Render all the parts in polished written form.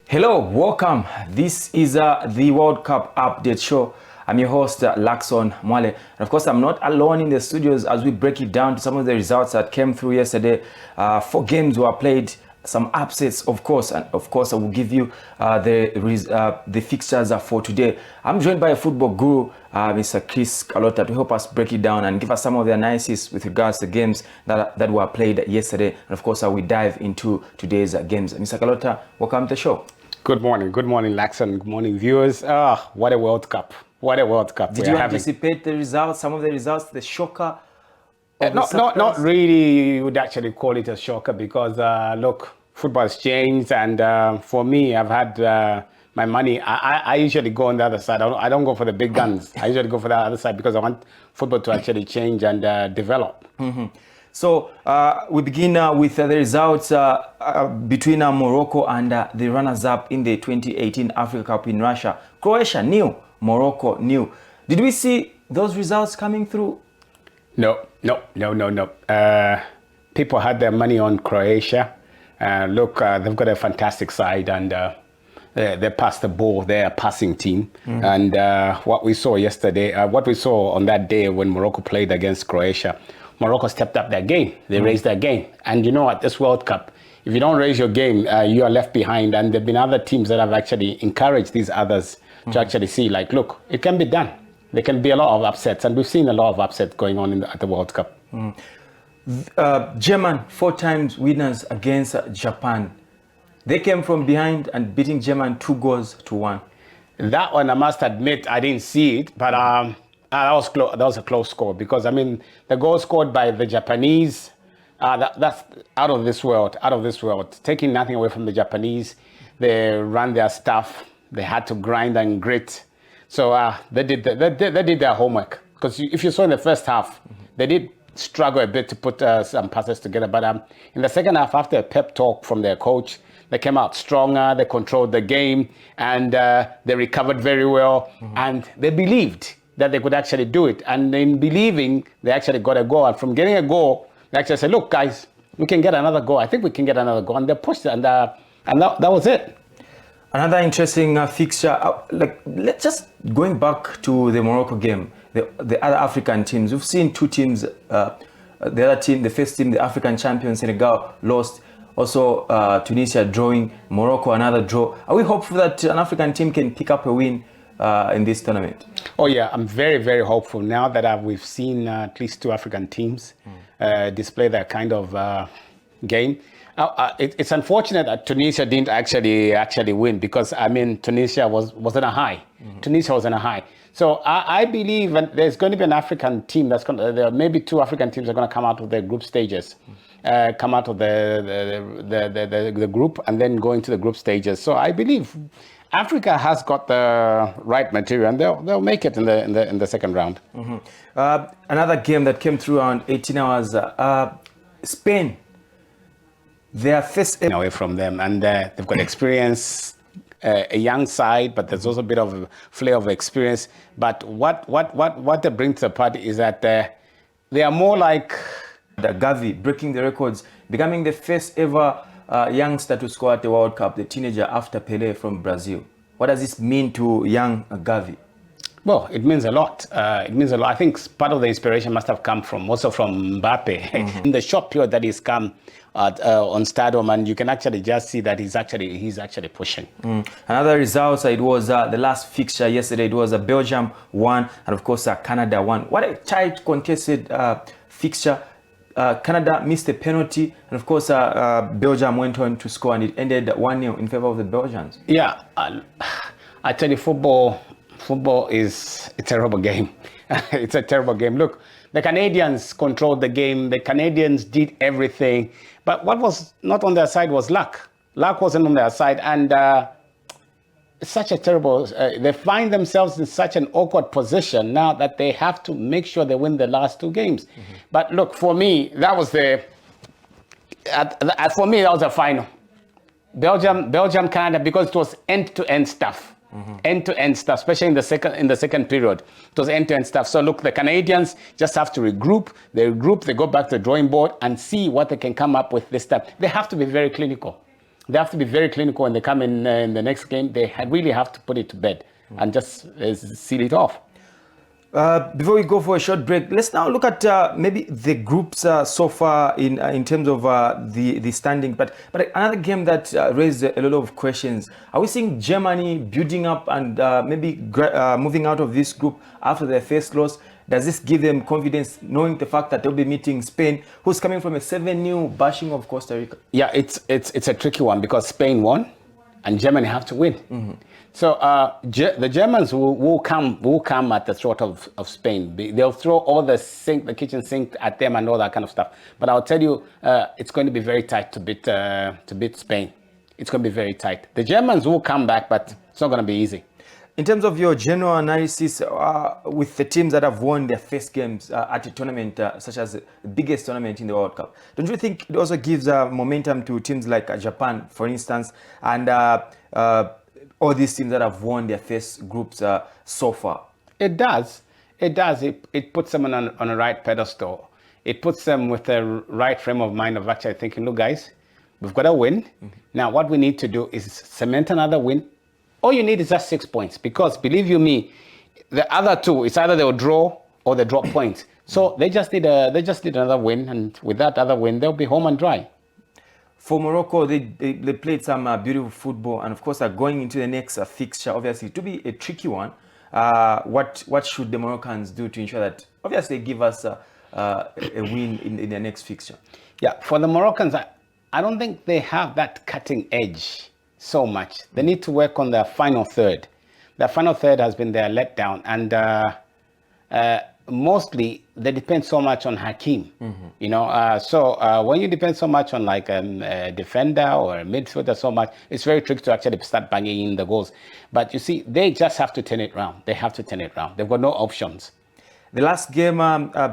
Hello, welcome. This is the World Cup update show. I'm your host, Lakson Mwale. And of course, I'm not alone in the studios as we break it down to some of the results that came through yesterday. 4 games were played, some upsets, of course, and of course, I will give you the fixtures for today. I'm joined by a football guru, Mr. Chris Kalota, to help us break it down and give us some of the analysis with regards to games that were played yesterday. And of course, we dive into today's games. Mr. Kalota, welcome to the show. Good morning, Laxon. Good morning, viewers. What a World Cup. What a World Cup. Did you anticipate the results, some of the results, the shocker? Not really, you would actually call it a shocker because, look, football has changed. And for me, I've had my money. I usually go on the other side. I don't go for the big guns. I usually go for the other side because I want football to actually change and develop. Mm-hmm. So we begin with the results between Morocco and the runners-up in the 2018 Africa Cup in Russia. Croatia nil, Morocco nil. Did we see those results coming through? No. People had their money on Croatia. Look, they've got a fantastic side and they pass the ball. They're a passing team. Mm-hmm. And what we saw yesterday, what we saw on that day when Morocco played against Croatia, Morocco stepped up their game. They raised their game. And you know, at this World Cup, if you don't raise your game, you are left behind. And there have been other teams that have actually encouraged these others to actually see, like, look, it can be done. There can be a lot of upsets. And we've seen a lot of upsets going on at the World Cup. German, 4 times winners against Japan. They came from behind and beating German 2-1. That one, I must admit, I didn't see it. But that was a close score because, I mean, the goal scored by the Japanese, that's out of this world. Taking nothing away from the Japanese, they ran their stuff. They had to grind and grit. So they did their homework. Because if you saw in the first half, they did struggle a bit to put some passes together. But in the second half, after a pep talk from their coach, they came out stronger, they controlled the game, and they recovered very well. And they believed that they could actually do it. And in believing, they actually got a goal. And from getting a goal, they actually said, look, guys, we can get another goal. I think we can get another goal. And they pushed it, and that was it. Another interesting fixture, let's just going back to the Morocco game, the other African teams. We've seen 2 teams, the other team, the first team, the African champion, Senegal, lost. Also, Tunisia drawing, Morocco, another draw. Are we hopeful that an African team can pick up a win in this tournament? Oh yeah, I'm very, very hopeful now that we've seen at least 2 African teams display that kind of game. It's unfortunate that Tunisia didn't actually win because, I mean, Tunisia was on a high. Tunisia was on a high. So I believe there's going to be an African team there are maybe 2 African teams that are going to come out of their group stages. Come out of the group and then go into the group stages. So I believe Africa has got the right material and they'll make it in the second round. Another game that came through around 18 hours, Spain. They are first away from them, and they've got experience, a young side, but there's also a bit of a flair of experience. But what they bring to the party is that they are more like the Gavi, breaking the records, becoming the first ever youngster to score at the World Cup, the teenager after Pelé from Brazil. What does this mean to young Gavi? Well, it means a lot. It means a lot. I think part of the inspiration must have come from Mbappe. In the short period that he's come on Stardom, and you can actually just see that he's actually pushing. Another result, it was the last fixture yesterday. It was Belgium won, and of course Canada won. What a tight, contested fixture. Canada missed a penalty, and of course Belgium went on to score, and it ended 1-0 in favor of the Belgians. Yeah, I tell you, football is a terrible game. It's a terrible game. Look, the Canadians controlled the game. The Canadians did everything. But what was not on their side was luck. Luck wasn't on their side. And it's such a terrible... they find themselves in such an awkward position now that they have to make sure they win the last 2 games. But look, for me, that was the... for me, that was the final. Belgium, Canada, because it was end-to-end stuff. End-to-end stuff, especially in the second period. It was end-to-end stuff. So look, the Canadians just have to regroup. They go back to the drawing board and see what they can come up with this time. They have to be very clinical. They have to be very clinical when they come in the next game. They really have to put it to bed and just seal it off. Before we go for a short break, let's now look at maybe the groups so far in terms of the standing. But another game that raised a lot of questions. Are we seeing Germany building up and maybe moving out of this group after their first loss? Does this give them confidence, knowing the fact that they'll be meeting Spain, who's coming from a 7-0 bashing of Costa Rica? Yeah, it's a tricky one because Spain won, and Germany have to win. So the Germans will come at the throat of Spain. They'll throw all the kitchen sink at them and all that kind of stuff. But I'll tell you, it's going to be very tight to beat Spain. It's going to be very tight. The Germans will come back, but it's not going to be easy. In terms of your general analysis, with the teams that have won their first games at a tournament such as the biggest tournament in the World Cup, don't you think it also gives momentum to teams like Japan, for instance, and all these teams that have won their first groups so far? It does. It does. It puts them on a right pedestal. It puts them with the right frame of mind of actually thinking, look, guys, we've got to win. Now, what we need to do is cement another win. All you need is just 6 points because, believe you me, the other two, it's either they'll draw or they drop points. So they just need another win, and with that other win, they'll be home and dry. For Morocco, they played some beautiful football, and of course, are going into the next fixture. Obviously, to be a tricky one. What should the Moroccans do to ensure that obviously they give us a win in the next fixture? Yeah, for the Moroccans, I don't think they have that cutting edge so much. They need to work on their final third. Their final third has been their letdown, and mostly they depend so much on Hakim. You know, so when you depend so much on like a defender or a midfielder so much, it's very tricky to actually start banging in the goals. But you see, they just have to turn it around. They have to turn it around. They've got no options. The last game,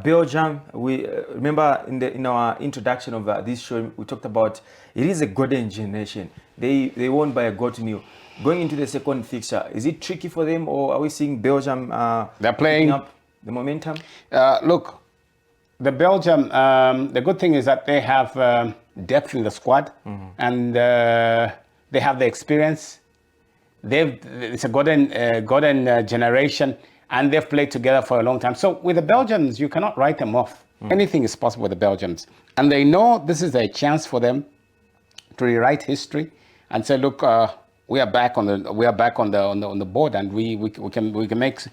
Belgium, we remember in our introduction of this show, we talked about it is a golden generation. They won by a goal to nil. Going into the second fixture, is it tricky for them, or are we seeing Belgium they're playing up the momentum? Look, the Belgium, the good thing is that they have depth in the squad, and they have the experience. It's a golden generation, and they've played together for a long time. So with the Belgians, you cannot write them off. Anything is possible with the Belgians, and they know this is a chance for them to rewrite history and say, look, we are back on the board, and we can make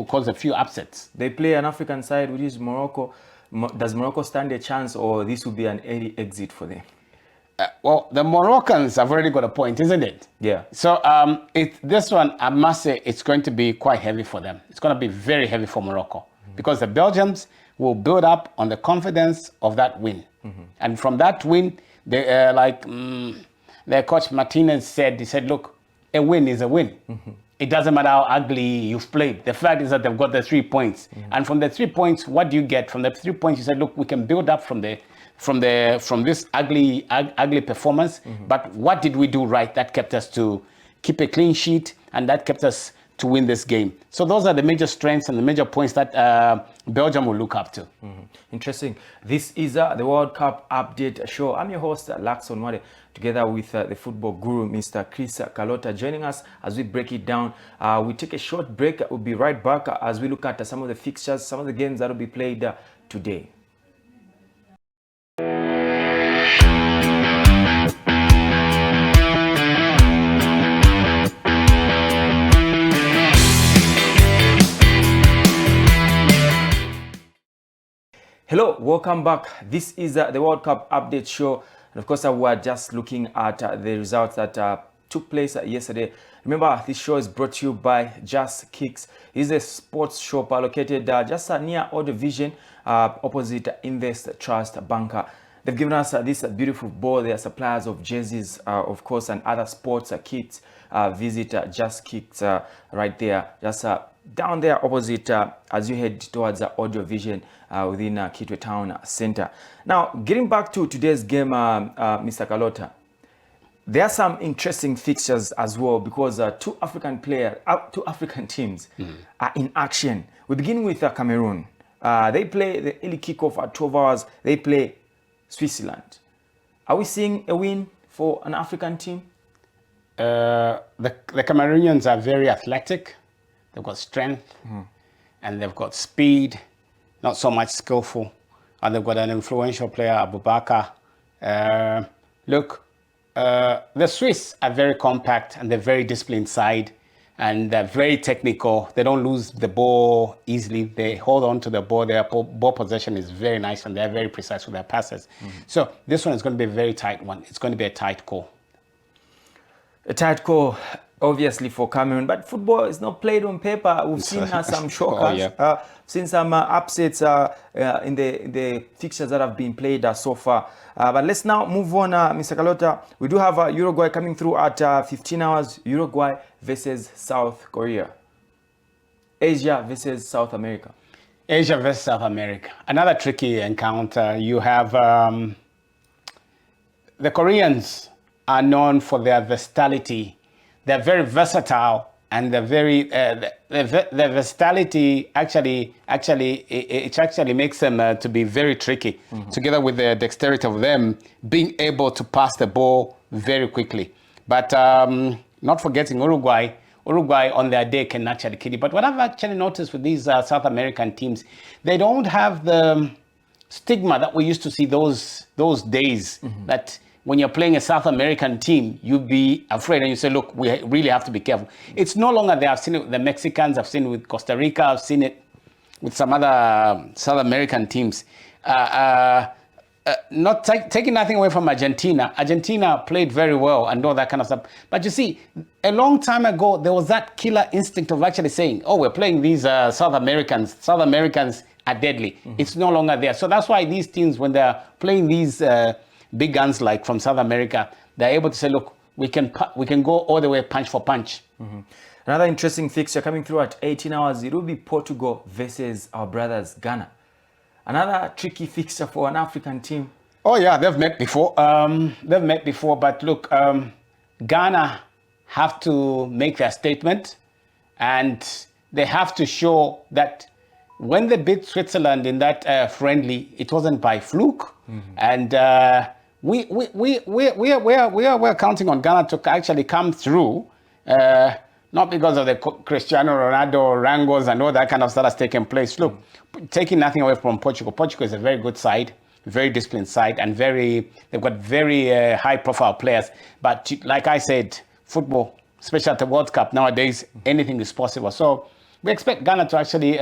cause a few upsets. They play an African side, which is Morocco. Does Morocco stand a chance, or this will be an early exit for them? Well, the Moroccans have already got a point, isn't it? Yeah. So this one, I must say, it's going to be quite heavy for them. It's going to be very heavy for Morocco because the Belgians will build up on the confidence of that win, and from that win, they their coach Martinez said, he said, look, a win is a win. It doesn't matter how ugly you've played. The fact is that they've got the 3 points. And from the 3 points, what do you get? From the 3 points, you said, look, we can build up from this ugly performance. But what did we do right? That kept us to keep a clean sheet, and that kept us to win this game. So those are the major strengths and the major points that Belgium will look up to. Interesting. This is the World Cup update show. I'm your host, Lakson Mwale, together with the football guru, Mr. Chris Kalota, joining us as we break it down. We take a short break. We'll be right back as we look at some of the fixtures, some of the games that will be played today. Hello, welcome back. This is the World Cup update show. And of course, we are just looking at the results that took place yesterday. Remember, this show is brought to you by Just Kicks. It's a sports shop located just near Audio Vision, opposite Invest Trust Banker. They've given us this beautiful ball. They are suppliers of jerseys, of course, and other sports kits. Visit Just Kicks right there. Just down there opposite as you head towards Audio Vision within Kitwe Town Center. Now, getting back to today's game, Mr. Kalota, there are some interesting fixtures as well because two African teams are in action. We begin with Cameroon. They play the early kickoff at 12 hours. They play Switzerland. Are we seeing a win for an African team? The Cameroonians are very athletic. They've got strength and they've got speed, not so much skillful. And they've got an influential player, Abubakar. The Swiss are very compact and they're very disciplined side and they're very technical. They don't lose the ball easily. They hold on to the ball. Their ball possession is very nice and they're very precise with their passes. So this one is going to be a very tight one. It's going to be a tight call. A tight call, obviously, for Cameroon, but football is not played on paper. We've seen some shockers, seen some upsets in the fixtures that have been played so far. But let's now move on, Mr. Kalota. We do have Uruguay coming through at 15 hours. Uruguay versus South Korea. Asia versus South America. Asia versus South America. Another tricky encounter. You have the Koreans are known for their versatility. They're very versatile, and they're very the versatility actually makes them to be very tricky. Together with the dexterity of them being able to pass the ball very quickly. But not forgetting Uruguay. Uruguay on their day can actually kill you. But what I've actually noticed with these South American teams, they don't have the stigma that we used to see those days. That when you're playing a South American team, you'd be afraid and you say, look, we really have to be careful. It's no longer there. I've seen it with the Mexicans, I've seen it with Costa Rica, I've seen it with some other South American teams. Not taking nothing away from Argentina. Argentina played very well and all that kind of stuff. But you see, a long time ago, there was that killer instinct of actually saying, oh, we're playing these South Americans. South Americans are deadly. It's no longer there. So that's why these teams, when they're playing these big guns like from South America, they're able to say, look, we can go all the way punch for punch. Another interesting fixture coming through at 18 hours. It will be Portugal versus our brothers Ghana. Another tricky fixture for an African team. Oh yeah, they've met before. But look, Ghana have to make their statement, and they have to show that when they beat Switzerland in that friendly, it wasn't by fluke, and we're counting on Ghana to actually come through, not because of the Cristiano Ronaldo wrangles and all that kind of stuff that's taking place. Look, taking nothing away from Portugal. Portugal is a very good side, very disciplined side, and they've got very high-profile players. But like I said, football, especially at the World Cup nowadays, anything is possible. So we expect Ghana to actually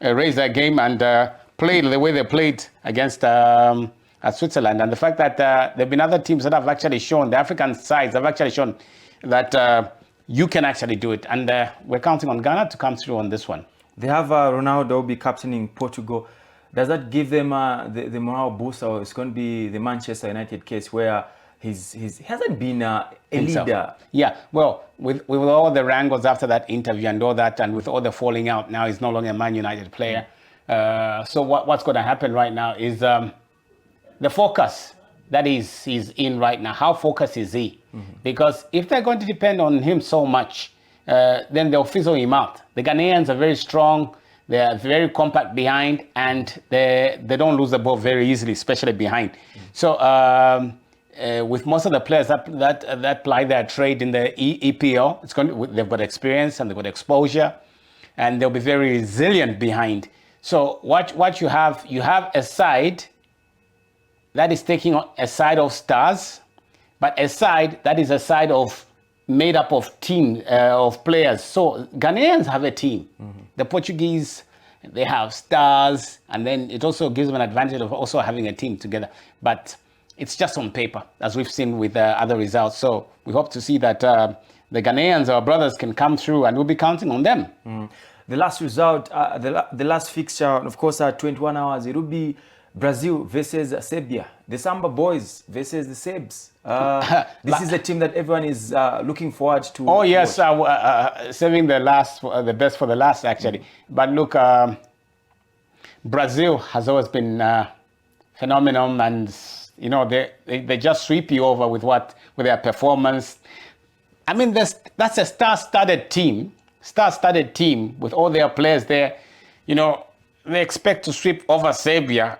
raise their game and play the way they played against at Switzerland. And the fact that there have been other teams that have actually shown, the African sides have actually shown that you can actually do it. And we're counting on Ghana to come through on this one. They have Ronaldo be captaining Portugal. Does that give them the morale boost, or it's going to be the Manchester United case where he hasn't been a leader? Yeah, well, with all the wrangles after that interview and all that, and with all the falling out, now he's no longer a Man United player. So what's going to happen right now is the focus that he's in right now. How focused is he? Because if they're going to depend on him so much, then they'll fizzle him out. The Ghanaians are very strong. They are very compact behind, and they don't lose the ball very easily, especially behind. So with most of the players that ply their trade in the EPL, they've got experience and they've got exposure, and they'll be very resilient behind. So what you have a side that is taking on a side of stars, but a side that is a side of made up of team of players. So Ghanaians have a team. The Portuguese, they have stars, and then it also gives them an advantage of also having a team together. But it's just on paper, as we've seen with other results. So we hope to see that the Ghanaians, our brothers, can come through, and we'll be counting on them. The last result, the last fixture, of course, at 21 hours, it will be Brazil versus Serbia. The Samba boys versus the Serbs. This is a team that everyone is looking forward to. Oh yes, saving the best for the last, actually. But look, Brazil has always been phenomenal, and you know they just sweep you over with their performance. I mean, that's a star-studded team with all their players there. You know, they expect to sweep over Serbia.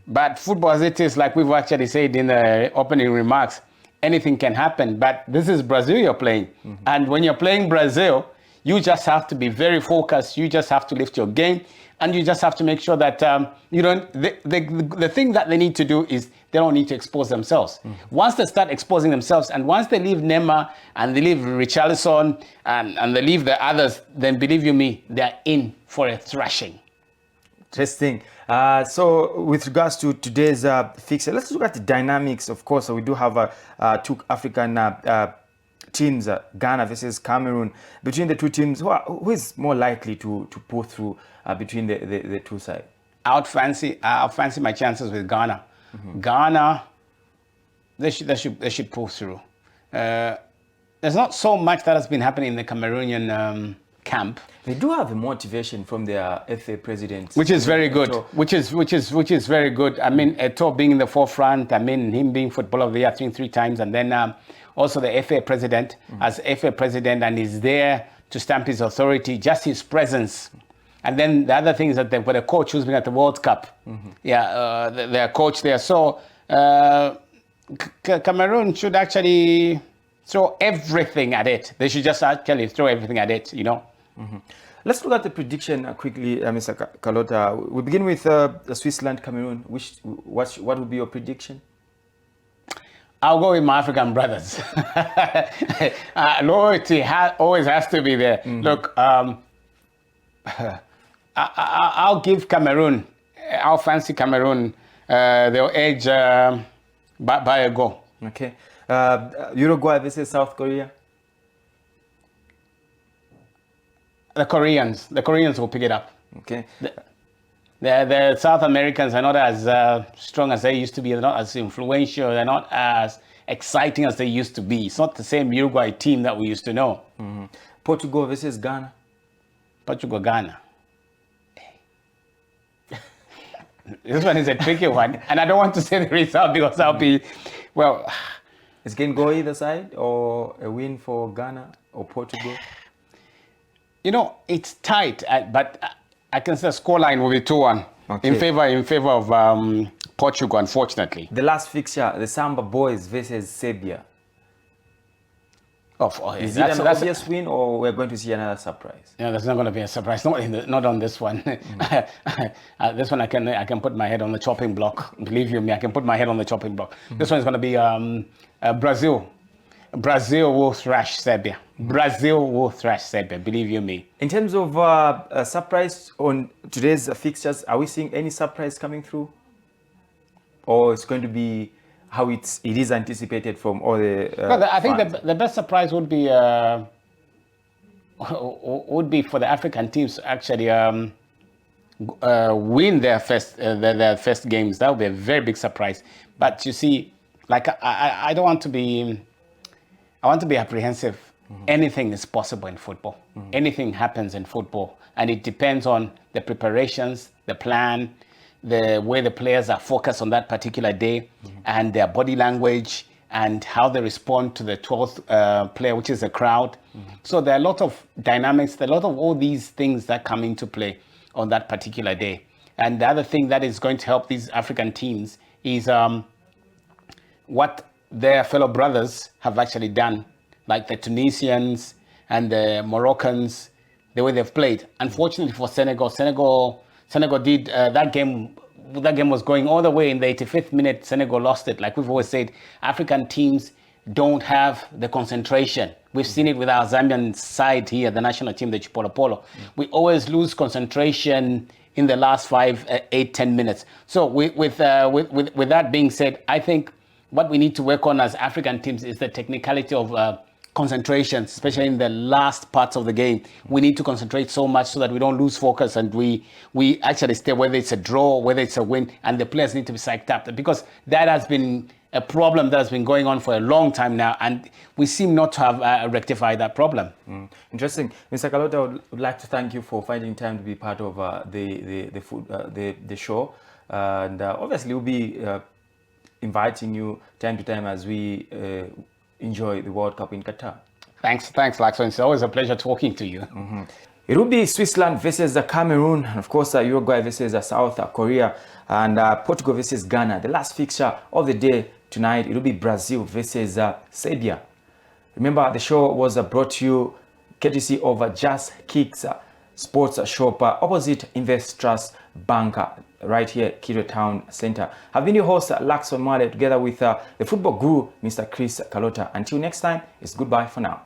But football as it is, like we've actually said in the opening remarks, anything can happen. But this is Brazil you're playing. And when you're playing Brazil, you just have to be very focused. You just have to lift your game. And you just have to make sure that you don't. The thing that they need to do is they don't need to expose themselves. Once they start exposing themselves, and once they leave Neymar and they leave Richarlison and they leave the others, then believe you me, they're in for a thrashing. Interesting. So with regards to today's fixture, let's look at the dynamics. Of course, we do have two African teams, Ghana versus Cameroon. Between the two teams, who is more likely to pull through between the two sides? I'll fancy my chances with Ghana. Ghana, they should pull through. There's not so much that has been happening in the Cameroonian camp. They do have a motivation from their FA president, which is very good. Which is very good. I mean, Eto'o being in the forefront. I mean, him being Footballer of the Year, I think 3 times, and then also the FA president as FA president, and he's there to stamp his authority, just his presence. And then the other thing is that they've got a coach who's been at the World Cup. Their coach there. So Cameroon should actually throw everything at it. They should just actually throw everything at it, you know. Let's look at the prediction quickly, Mr. Kalota. We begin with Switzerland, Cameroon. What would be your prediction? I'll go with my African brothers. Loyalty always has to be there. Look, I'll give Cameroon. I'll fancy Cameroon. They'll edge by a goal. Okay. Uruguay versus South Korea. The Koreans will pick it up. Okay. The South Americans are not as strong as they used to be. They're not as influential. They're not as exciting as they used to be. It's not the same Uruguay team that we used to know. Portugal versus Ghana. Portugal, Ghana. This one is a tricky one. And I don't want to say the result because I'll be, well... Is going to go either side, or a win for Ghana or Portugal? You know, it's tight, but I can say the scoreline will be 2-1 in favor of Portugal, unfortunately. The last fixture, the Samba Boys versus Serbia. Is it an obvious win, or we're going to see another surprise? Yeah, there's not going to be a surprise. Not on this one. This one I can put my head on the chopping block. Believe you me, I can put my head on the chopping block. This one is going to be Brazil. Brazil will thrash Serbia. Brazil will thrash Serbia. Believe you me. In terms of surprise on today's fixtures, are we seeing any surprise coming through, or it's going to be how it is anticipated from all the I think the best surprise would be for the African teams to actually win their first games. That would be a very big surprise. But you see, like I don't want to be. I want to be apprehensive. Anything is possible in football. Anything happens in football, and it depends on the preparations, the plan, the way the players are focused on that particular day, and their body language, and how they respond to the 12th player, which is the crowd. So there are a lot of dynamics, there are a lot of all these things that come into play on that particular day. And the other thing that is going to help these African teams is what their fellow brothers have actually done, like the Tunisians and the Moroccans, the way they've played. Unfortunately for Senegal did that game. That game was going all the way in the 85th minute. Senegal lost it. Like we've always said, African teams don't have the concentration. We've seen it with our Zambian side here, the national team, the Chipolo. We always lose concentration in the last 5, 8, 10 minutes. So with that being said, I think what we need to work on as African teams is the technicality of concentration, especially in the last parts of the game. We need to concentrate so much so that we don't lose focus, and we actually stay, whether it's a draw, whether it's a win, and the players need to be psyched up, because that has been a problem that has been going on for a long time now, and we seem not to have rectified that problem. Interesting. Mr. Kalota, I would like to thank you for finding time to be part of the show, and obviously we'll be inviting you time to time as we enjoy the World Cup in Qatar. Thanks, Laxon. It's always a pleasure talking to you. It will be Switzerland versus Cameroon, and of course Uruguay versus South Korea, and Portugal versus Ghana. The last fixture of the day, tonight it will be Brazil versus Serbia. Remember, the show was brought to you courtesy of Just Kicks Sports Shop opposite Invest Trust Bank right here at Kiro Town Center. I've been your host, Laxon Mwale, together with the football guru, Mr. Chris Kalota. Until next time, it's goodbye for now.